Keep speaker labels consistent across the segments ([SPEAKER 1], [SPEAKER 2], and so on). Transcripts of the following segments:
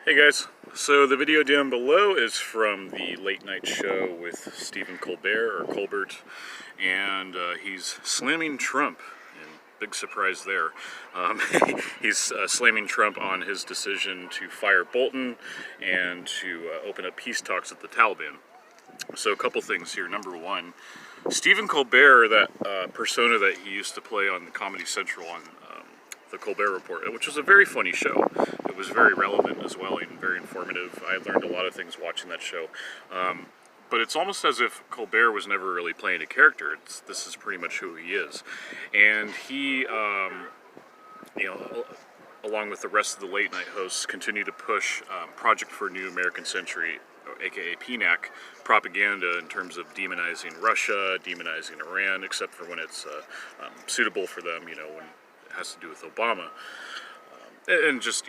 [SPEAKER 1] Hey guys, so the video down below is from the late night show with Stephen Colbert, or Colbert, and he's slamming Trump, and big surprise there. He's slamming Trump on his decision to fire Bolton and to open up peace talks with the Taliban. So a couple things here. Number one, Stephen Colbert, that persona that he used to play on Comedy Central on the Colbert Report, which was a very funny show. It was very relevant as well and very informative. I learned a lot of things watching that show. But it's almost as if Colbert was never really playing a character. This is pretty much who he is. And he, along with the rest of the late night hosts, continue to push Project for a New American Century, aka PNAC, propaganda in terms of demonizing Russia, demonizing Iran, except for when it's suitable for them, when it has to do with Obama. And just,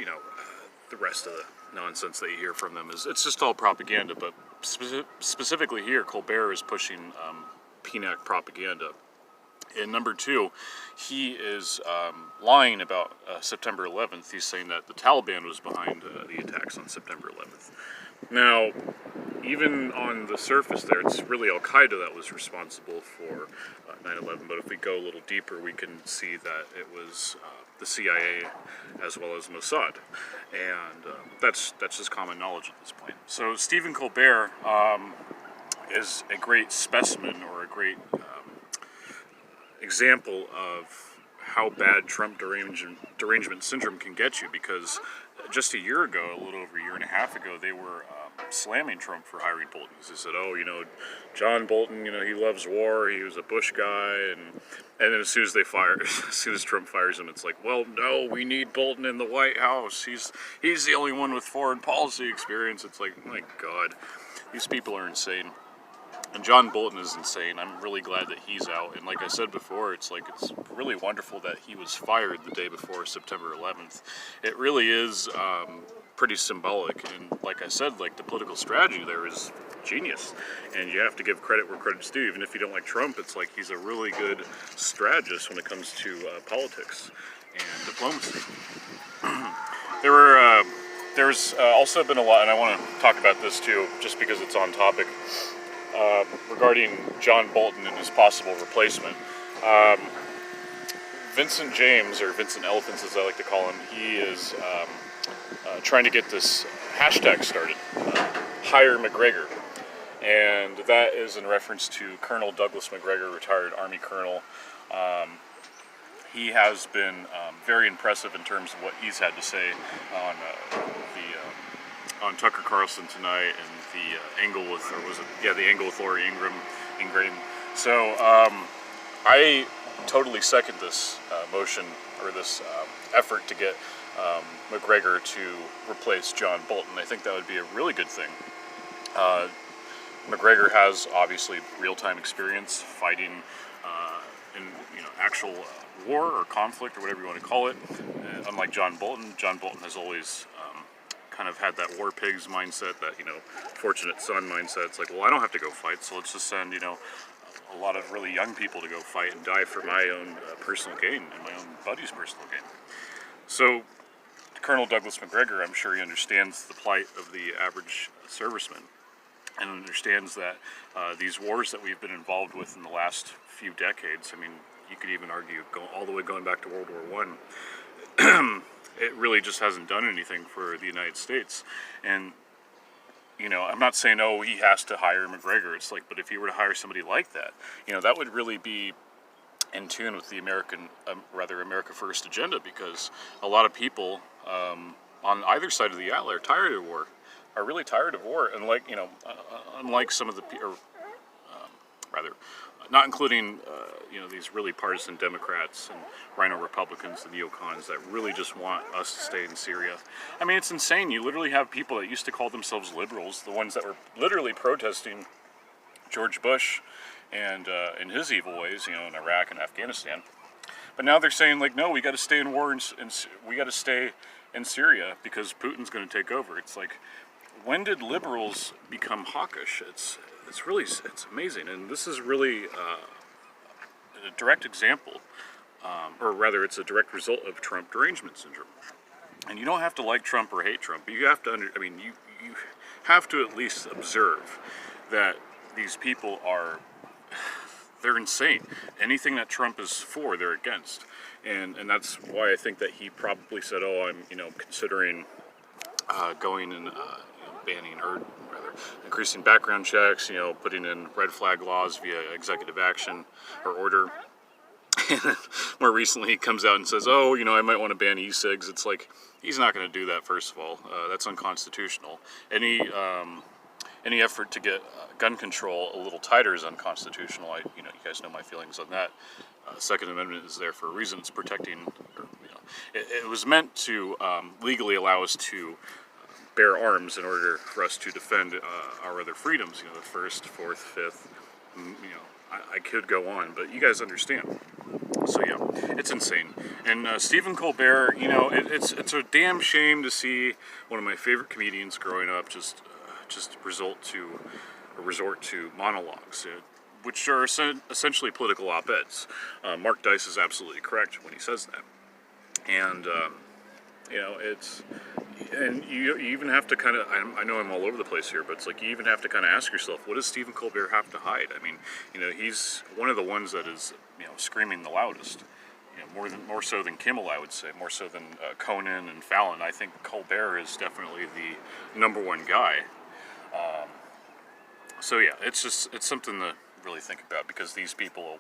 [SPEAKER 1] the rest of the nonsense that you hear from them it's just all propaganda. But specifically here, Colbert is pushing PNAC propaganda. And number two, he is lying about September 11th. He's saying that the Taliban was behind the attacks on September 11th. Now, even on the surface there, it's really Al-Qaeda that was responsible for 9/11, but if we go a little deeper, we can see that it was the CIA as well as Mossad, and that's just common knowledge at this point. So Stephen Colbert is a great specimen, or a great example of how bad Trump derangement syndrome can get you, because just a year ago, a little over a year and a half ago, they were slamming Trump for hiring Bolton. They said, John Bolton, he loves war, he was a Bush guy, and then as soon as Trump fires him, it's like, well, no, we need Bolton in the White House. He's the only one with foreign policy experience. It's like, my God, these people are insane. And John Bolton is insane. I'm really glad that he's out. And like I said before, it's really wonderful that he was fired the day before September 11th. It really is pretty symbolic. And like I said, the political strategy there is genius. And you have to give credit where credit's due. Even if you don't like Trump, it's like he's a really good strategist when it comes to politics and diplomacy. There's also been a lot, and I want to talk about this too, just because it's on topic. Regarding John Bolton and his possible replacement. Vincent James, or Vincent Elephants as I like to call him, he is trying to get this hashtag started, Hire McGregor. And that is in reference to Colonel Douglas McGregor, retired Army Colonel. He has been very impressive in terms of what he's had to say on Tucker Carlson tonight, and the angle with Lori Ingram. So I totally second this motion, or this effort to get McGregor to replace John Bolton. I think that would be a really good thing. McGregor has obviously real-time experience fighting in actual war or conflict, or whatever you want to call it. Unlike John Bolton has always kind of had that war pigs mindset, that fortunate son mindset. It's like, well, I don't have to go fight, so let's just send a lot of really young people to go fight and die for my own personal gain and my own buddy's personal gain. So Colonel Douglas McGregor, I'm sure he understands the plight of the average serviceman, and understands that these wars that we've been involved with in the last few decades, I mean, you could even argue all the way going back to World War I, it really just hasn't done anything for the United States. And, I'm not saying, he has to hire McGregor. It's like, but if he were to hire somebody like that, that would really be in tune with the America First agenda, because a lot of people on either side of the aisle are tired of war, are really tired of war. And unlike some of the, not including, these really partisan Democrats and Rhino Republicans, the NeoCons, that really just want us to stay in Syria. I mean, it's insane. You literally have people that used to call themselves liberals, the ones that were literally protesting George Bush and his evil ways, in Iraq and Afghanistan. But now they're saying, no, we got to stay in war, and we got to stay in Syria because Putin's going to take over. It's like, when did liberals become hawkish? It's amazing, and this is really a direct example, or rather, it's a direct result of Trump derangement syndrome. And you don't have to like Trump or hate Trump, but you have to you have to at least observe that these people they're insane. Anything that Trump is for, they're against. And that's why I think that he probably said, oh, I'm, considering going and banning, or rather increasing background checks, putting in red flag laws via executive action or order. And more recently, he comes out and says, "Oh, I might want to ban e-cigs." It's like, he's not going to do that. First of all, that's unconstitutional. Any effort to get gun control a little tighter is unconstitutional. You guys know my feelings on that. Second Amendment is there for a reason. It's protecting, or, it was meant to legally allow us to bear arms in order for us to defend our other freedoms. The First, Fourth, Fifth. I could go on, but you guys understand. So yeah, it's insane. And Stephen Colbert, it's a damn shame to see one of my favorite comedians growing up just resort to monologues, which are essentially political op-eds. Mark Dice is absolutely correct when he says that. And and you even have to kind of, I know I'm all over the place here, but it's like you even have to kind of ask yourself, what does Stephen Colbert have to hide? I mean, he's one of the ones that is, screaming the loudest. More so than Kimmel, I would say, more so than Conan and Fallon. I think Colbert is definitely the number one guy. So yeah, it's something to really think about, because these people,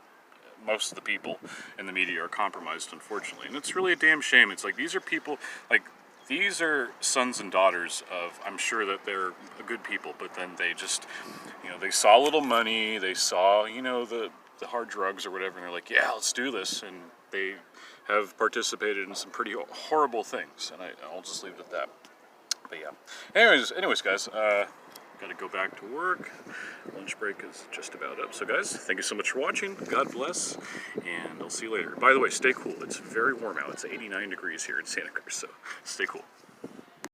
[SPEAKER 1] most of the people in the media, are compromised, unfortunately, and it's really a damn shame. It's like, these are people, like, these are sons and daughters of, I'm sure that they're good people, but then they just, they saw a little money, they saw, the hard drugs or whatever, and they're like, yeah, let's do this, and they have participated in some pretty horrible things, and I'll just leave it at that. But yeah, anyways, guys, got to go back to work. Lunch break is just about up. So guys, thank you so much for watching. God bless, and I'll see you later. By the way, stay cool. It's very warm out. It's 89 degrees here in Santa Cruz, so stay cool.